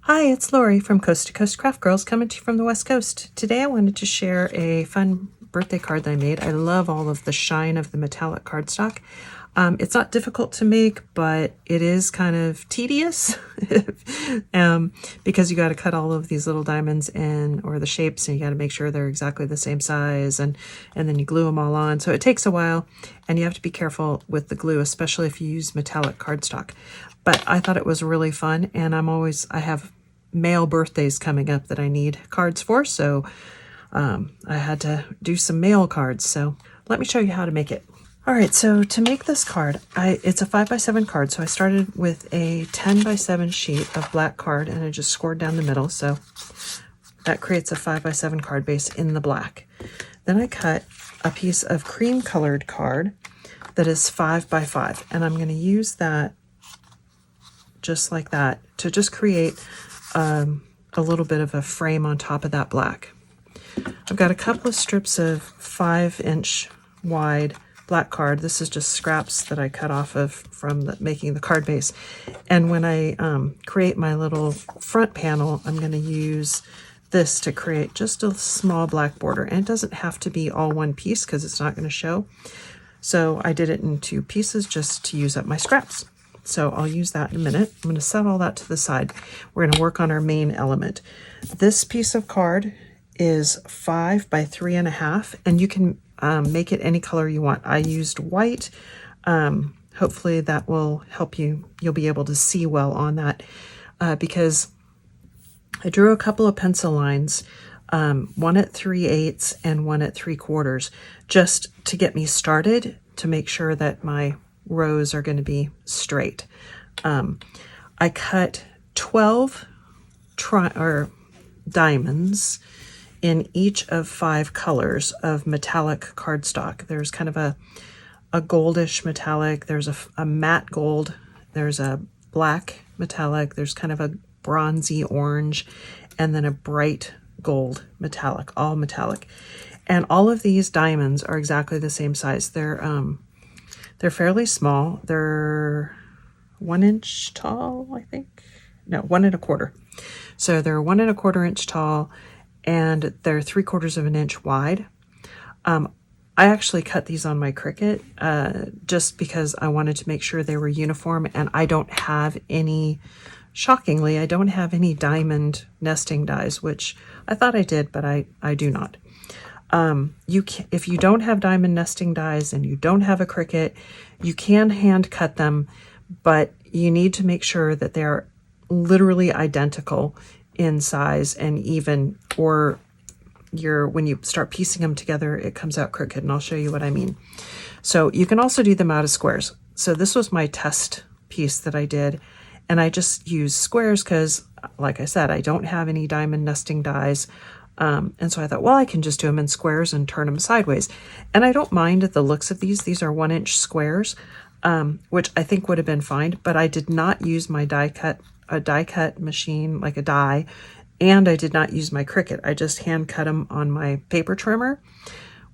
Hi, it's Lori from Coast to Coast Craft Girls coming to you from the West Coast. Today I wanted to share a fun birthday card that I made. I love all of the shine of the metallic cardstock. It's not difficult to make, but it is kind of tedious because you got to cut all of these little diamonds or the shapes, and you got to make sure they're exactly the same size, and then you glue them all on. So it takes a while, and you have to be careful with the glue, especially if you use metallic cardstock. But I thought it was really fun, and I have male birthdays coming up that I need cards for, so I had to do some mail cards. So let me show you how to make it. All right, so to make this card, it's a 5x7 card. So I started with a 10x7 sheet of black card, and I just scored down the middle. So that creates a 5x7 card base in the black. Then I cut a piece of cream colored card that is 5x5, and I'm going to use that just like that to just create a little bit of a frame on top of that black. I've got a couple of strips of 5-inch wide black card. This is just scraps that I cut off of from making the card base. And when I create my little front panel, I'm going to use this to create just a small black border. And it doesn't have to be all one piece because it's not going to show. So I did it in 2 pieces just to use up my scraps. So I'll use that in a minute. I'm going to set all that to the side. We're going to work on our main element. This piece of card is 5 by 3.5, and you can make it any color you want. I used white. Hopefully that will help you. You'll be able to see well on that because I drew a couple of pencil lines, one at 3/8 and one at 3/4, just to get me started, to make sure that my rows are going to be straight. I cut 12 diamonds in each of 5 colors of metallic cardstock. There's kind of a goldish metallic, there's a matte gold, there's a black metallic, there's kind of a bronzy orange, and then a bright gold metallic, all metallic. And all of these diamonds are exactly the same size. They're fairly small. They're 1 inch tall, I think. No, 1 1/4. So they're 1 1/4 inch tall, and they're 3/4 of an inch wide. I actually cut these on my Cricut just because I wanted to make sure they were uniform, and I don't have any, shockingly, I don't have any diamond nesting dies, which I thought I did, but I do not. If you don't have diamond nesting dies and you don't have a Cricut, you can hand cut them, but you need to make sure that they're literally identical in size and even, or when you start piecing them together, it comes out crooked, and I'll show you what I mean. So you can also do them out of squares. So this was my test piece that I did, and I just used squares because, like I said, I don't have any diamond nesting dies. And so I thought, well, I can just do them in squares and turn them sideways. And I don't mind the looks of these. These are 1-inch squares, which I think would have been fine, but I did not use my die cut machine, like a die, and I did not use my Cricut. I just hand cut them on my paper trimmer,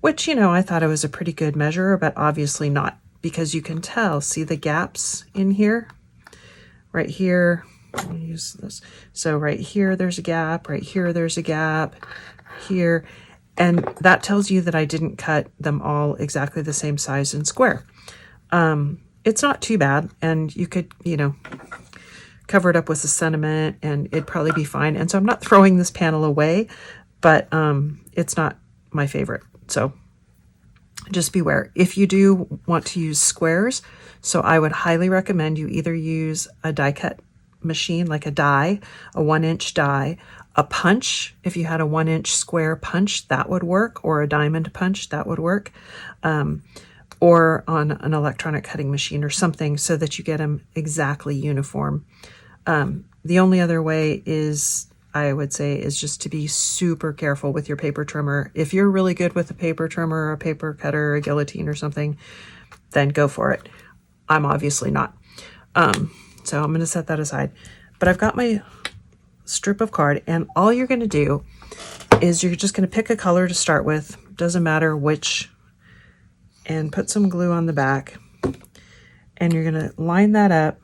which, I thought it was a pretty good measure, but obviously not, because you can see the gaps in here, right here. Let me use this. So right here, there's a gap. Right here, there's a gap. Here. And that tells you that I didn't cut them all exactly the same size and square. It's not too bad. And you could, cover it up with a sentiment and it'd probably be fine. And so I'm not throwing this panel away, but it's not my favorite. So just beware. If you do want to use squares, so I would highly recommend you either use a die cut machine, like a die, a 1-inch die, a punch. If you had a 1-inch square punch, that would work, or a diamond punch, that would work, or on an electronic cutting machine or something, so that you get them exactly uniform. The only other way is, I would say, is just to be super careful with your paper trimmer. If you're really good with a paper trimmer or a paper cutter or a guillotine or something, then go for it. I'm obviously not. So I'm going to set that aside. But I've got my strip of card, and all you're going to do is you're just going to pick a color to start with. Doesn't matter which. And put some glue on the back. And you're going to line that up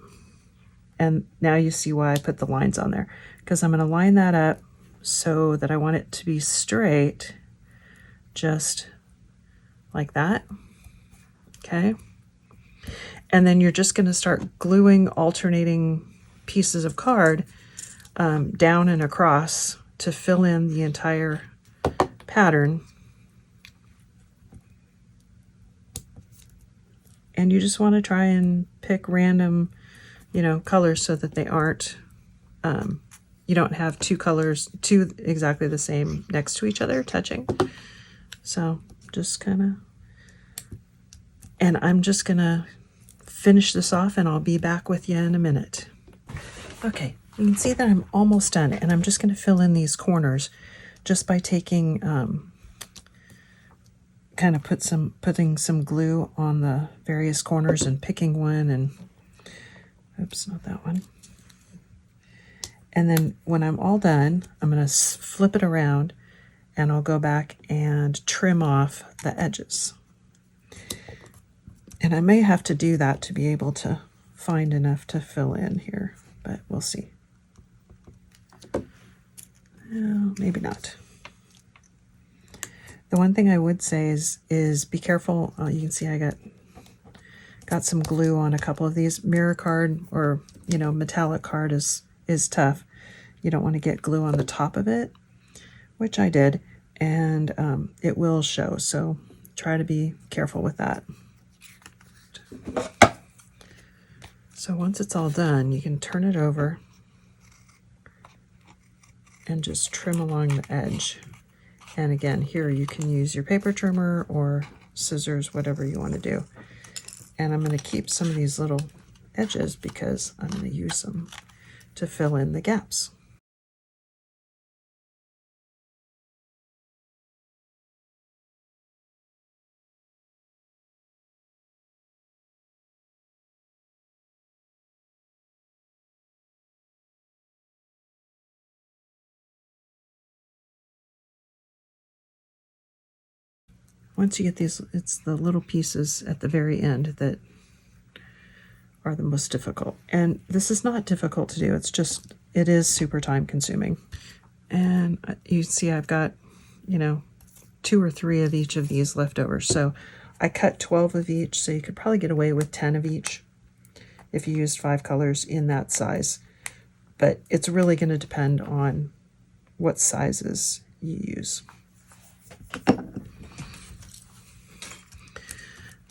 And now you see why I put the lines on there, because I'm going to line that up so that I want it to be straight, just like that. Okay. And then you're just going to start gluing alternating pieces of card down and across to fill in the entire pattern. And you just want to try and pick random, you know, colors so that they aren't, you don't have two colors, two exactly the same next to each other touching. So just kind of, and I'm just going to finish this off and I'll be back with you in a minute. Okay, you can see that I'm almost done, and I'm just going to fill in these corners just by taking, kind of putting some glue on the various corners and picking one, and oops, not that one. And then when I'm all done, I'm going to flip it around and I'll go back and trim off the edges. And I may have to do that to be able to find enough to fill in here, but we'll see. No, maybe not. The one thing I would say is be careful. You can see I got some glue on a couple of these. Mirror card, or you know, metallic card is tough. You don't want to get glue on the top of it, which I did, and it will show. So try to be careful with that. So once it's all done, you can turn it over and just trim along the edge. And again, here you can use your paper trimmer or scissors, whatever you want to do. And I'm going to keep some of these little edges because I'm going to use them to fill in the gaps. Once you get these, it's the little pieces at the very end that are the most difficult. And this is not difficult to do. It's just, it is super time consuming. And you see I've got, you know, 2 or 3 of each of these left over. So I cut 12 of each, so you could probably get away with 10 of each if you used 5 colors in that size. But it's really going to depend on what sizes you use.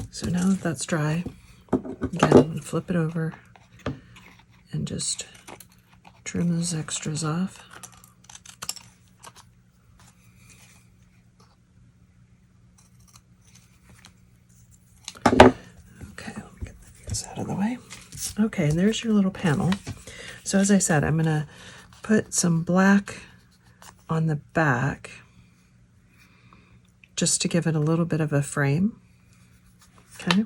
So now that that's dry, again, flip it over and just trim those extras off. Okay, let me get this out of the way. Okay, and there's your little panel. So as I said, I'm going to put some black on the back just to give it a little bit of a frame. Okay.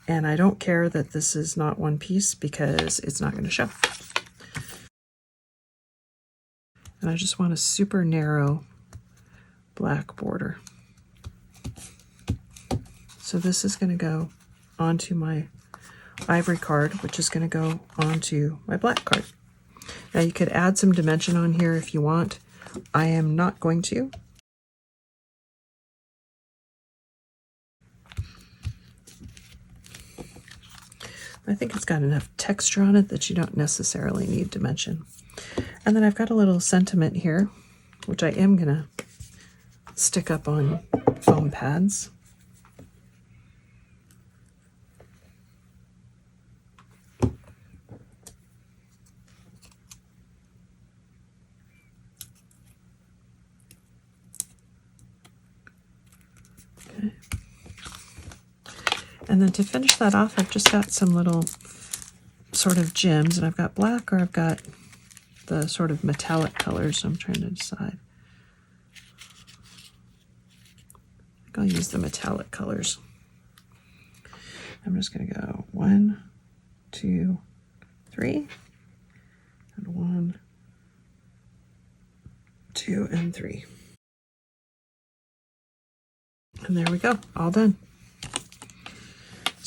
And I don't care that this is not one piece because it's not going to show. And I just want a super narrow black border. So this is going to go onto my ivory card, which is going to go onto my black card. Now you could add some dimension on here if you want. I am not going to. I think it's got enough texture on it that you don't necessarily need dimension. And then I've got a little sentiment here, which I am going to stick up on foam pads. Okay. And then to finish that off, I've just got some little sort of gems, and I've got black or I've got the sort of metallic colors. So I'm trying to decide. I think I'll use the metallic colors. I'm just going to go 1, 2, 3, and 1, 2, and 3. And there we go, all done.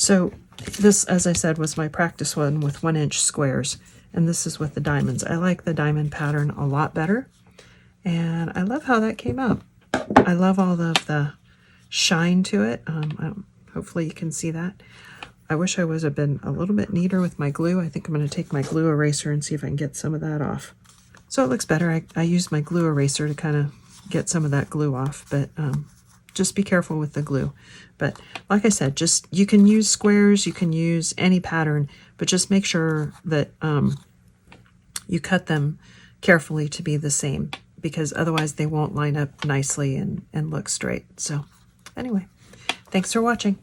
So this, as I said, was my practice one with 1-inch squares, and this is with the diamonds. I like the diamond pattern a lot better, and I love how that came out. I love all of the shine to it. Hopefully you can see that. I wish I was been a little bit neater with my glue. I think I'm going to take my glue eraser and see if I can get some of that off. So it looks better. I used my glue eraser to kind of get some of that glue off, but just be careful with the glue. But like I said, just you can use squares, you can use any pattern, but just make sure that you cut them carefully to be the same, because otherwise they won't line up nicely and look straight. So anyway, thanks for watching.